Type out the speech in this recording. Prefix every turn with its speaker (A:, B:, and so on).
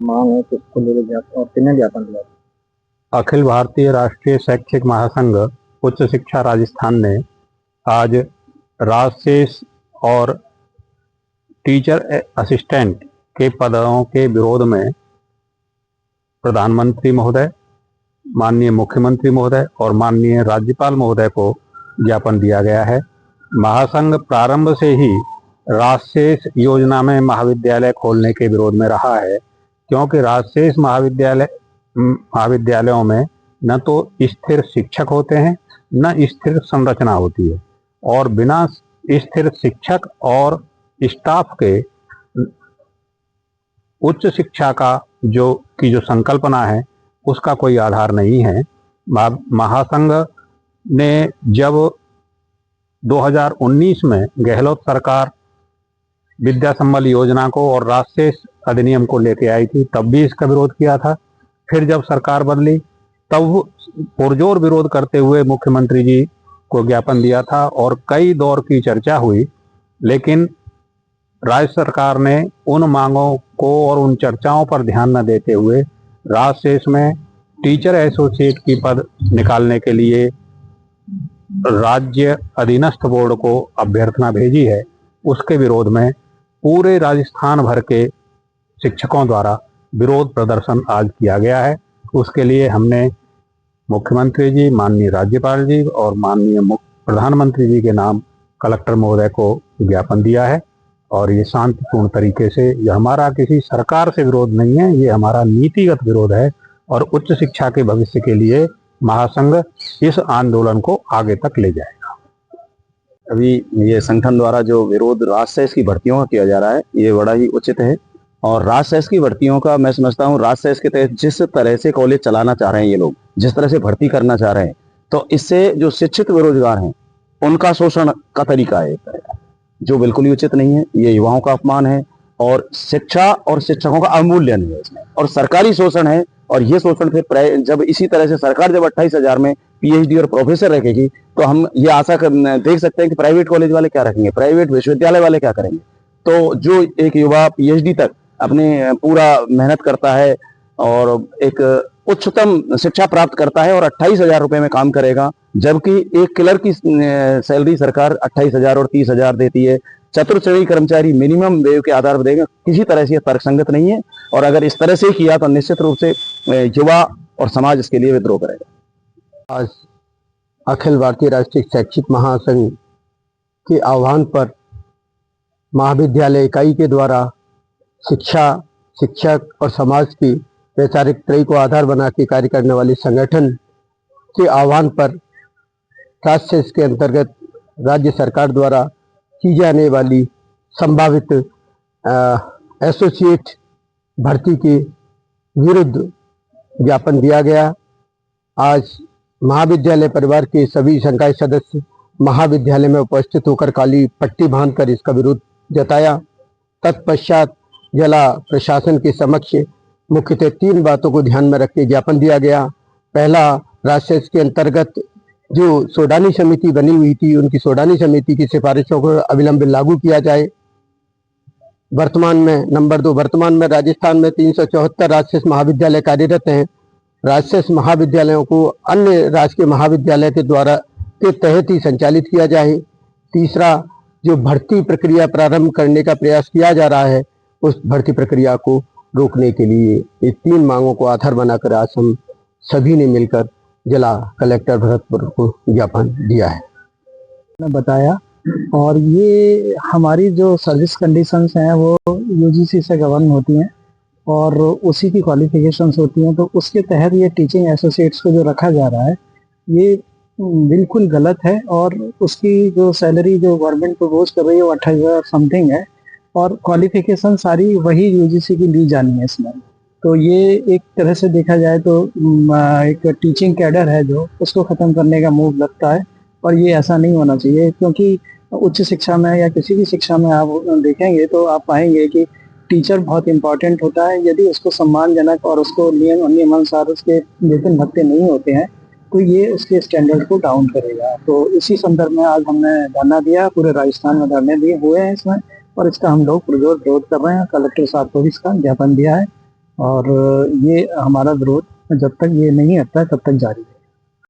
A: मांग है किसको लेके ज्ञापन और किन्हें ज्ञापन दिया?
B: अखिल भारतीय राष्ट्रीय शैक्षिक महासंघ उच्च शिक्षा राजस्थान ने आज राजशेष और टीचर असिस्टेंट के पदों के विरोध में प्रधानमंत्री महोदय, माननीय मुख्यमंत्री महोदय और माननीय राज्यपाल महोदय को ज्ञापन दिया गया है। महासंघ प्रारंभ से ही राजशेष योजना में महाविद्यालय खोलने के विरोध में रहा है, क्योंकि राजशेष महाविद्यालयों में न तो स्थिर शिक्षक होते हैं, न स्थिर संरचना होती है, और बिना स्थिर शिक्षक और स्टाफ के उच्च शिक्षा का जो संकल्पना है उसका कोई आधार नहीं है। महासंघ ने जब 2019 में गहलोत सरकार विद्या संबल योजना को और राजशेष अधिनियम को लेके आई थी, तब भी इसका विरोध किया था। फिर जब सरकार बदली तब पुरजोर विरोध करते हुए मुख्यमंत्री जी को ज्ञापन दिया था और कई दौर की चर्चा हुई, लेकिन राज्य सरकार ने उन मांगों को और उन चर्चाओं पर ध्यान न देते हुए राजशेष में टीचर एसोसिएट की पद निकालने के लिए राज्य अधीनस्थ बोर्ड को अभ्यर्थना भेजी है। उसके विरोध में पूरे राजस्थान भर के शिक्षकों द्वारा विरोध प्रदर्शन आज किया गया है। उसके लिए हमने मुख्यमंत्री जी, माननीय राज्यपाल जी और माननीय प्रधानमंत्री जी के नाम कलेक्टर महोदय को ज्ञापन दिया है, और ये शांतिपूर्ण तरीके से, यह हमारा किसी सरकार से विरोध नहीं है, ये हमारा नीतिगत विरोध है, और उच्च शिक्षा के भविष्य के लिए महासंघ इस आंदोलन को आगे तक ले जाएगा।
C: अभी ये संगठन द्वारा जो विरोध राजशेष की भर्तियों का किया जा रहा है, ये बड़ा ही उचित है। और राजशेष की भर्तियों का मैं समझता हूँ, राजशेष के तहत जिस तरह से कॉलेज चलाना चाह रहे हैं ये लोग, जिस तरह से भर्ती करना चाह रहे हैं, तो इससे जो शिक्षित बेरोजगार हैं उनका शोषण का तरीका है एक तरह का, जो बिल्कुल ही उचित नहीं है। ये युवाओं का अपमान है और शिक्षा और शिक्षकों का अवमूल्यन है इसमें, और सरकारी शोषण है। और ये शोषण फिर जब इसी तरह से सरकार जब 28,000 में पीएचडी और प्रोफेसर रखेगी, तो हम ये आशा देख सकते हैं कि प्राइवेट कॉलेज वाले क्या रखेंगे, प्राइवेट विश्वविद्यालय वाले क्या करेंगे। तो जो एक युवा पीएचडी तक अपने पूरा मेहनत करता है और एक उच्चतम शिक्षा प्राप्त करता है और 28,000 रुपए में काम करेगा, जबकि एक क्लर्क की सैलरी सरकार 28,000 और 30,000 देती है, चतुर्थ कर्मचारी मिनिमम वेव के आधार पर देगा, किसी तरह से तर्कसंगत नहीं है। और अगर इस तरह से किया तो निश्चित रूप से युवा और समाज इसके लिए विद्रोह करेगा।
D: आज अखिल भारतीय राष्ट्रीय शैक्षिक महासंघ के आह्वान पर महाविद्यालय इकाई के द्वारा शिक्षा, शिक्षक और समाज की वैचारिक त्रयी को आधार बना के कार्य करने वाले संगठन के आह्वान पर राजशेष के अंतर्गत राज्य सरकार द्वारा की जाने वाली संभावित एसोसिएट भर्ती के विरुद्ध ज्ञापन दिया गया। आज महाविद्यालय परिवार के सभी संकाय सदस्य महाविद्यालय में उपस्थित होकर काली पट्टी बांधकर इसका विरोध जताया। तत्पश्चात जिला प्रशासन के समक्ष मुख्यतः 3 बातों को ध्यान में रख के ज्ञापन दिया गया। पहला, राजशेष के अंतर्गत जो सोडानी समिति बनी हुई थी, उनकी सोडानी समिति की सिफारिशों को अविलंब लागू किया जाए। वर्तमान में नंबर 2, वर्तमान में राजस्थान में 374 राजशेष महाविद्यालय कार्यरत हैं। राजशेष महाविद्यालयों को अन्य राजकीय महाविद्यालय के द्वारा के तहत ही संचालित किया जाए। तीसरा, जो भर्ती प्रक्रिया प्रारंभ करने का प्रयास किया जा रहा है, उस भर्ती प्रक्रिया को रोकने के लिए ये 3 मांगों को आधार बनाकर आज हम सभी ने मिलकर जिला कलेक्टर भरतपुर को ज्ञापन दिया है,
A: बताया। और ये हमारी जो सर्विस कंडीशंस हैं वो यूजीसी से गवर्न होती हैं और उसी की क्वालिफिकेशंस होती हैं, तो उसके तहत ये टीचिंग एसोसिएट्स को जो रखा जा रहा है ये बिल्कुल गलत है। और उसकी जो सैलरी जो गवर्नमेंट प्रपोज कर रही है वो 28,000 समथिंग है, और क्वालिफिकेशन सारी वही यूजीसी की ली जानी है इसमें। तो ये एक तरह से देखा जाए तो एक टीचिंग कैडर है जो उसको ख़त्म करने का मूव लगता है, और ये ऐसा नहीं होना चाहिए। क्योंकि उच्च शिक्षा में या किसी भी शिक्षा में आप देखेंगे तो आप पाएंगे कि टीचर बहुत इम्पॉर्टेंट होता है। यदि उसको सम्मानजनक और उसको नियमानुसार उसके वेतन भत्ते नहीं होते हैं तो ये उसके स्टैंडर्ड को डाउन करेगा। तो इसी संदर्भ में आज हमने धरना दिया, पूरे राजस्थान में धरने दिए हुए हैं इसमें, और इसका हम लोग पुरजोर विरोध कर रहे हैं। कलेक्टर साहब को भी इसका ज्ञापन दिया है और ये हमारा विरोध जब तक ये नहीं हटता तब तक जारी है।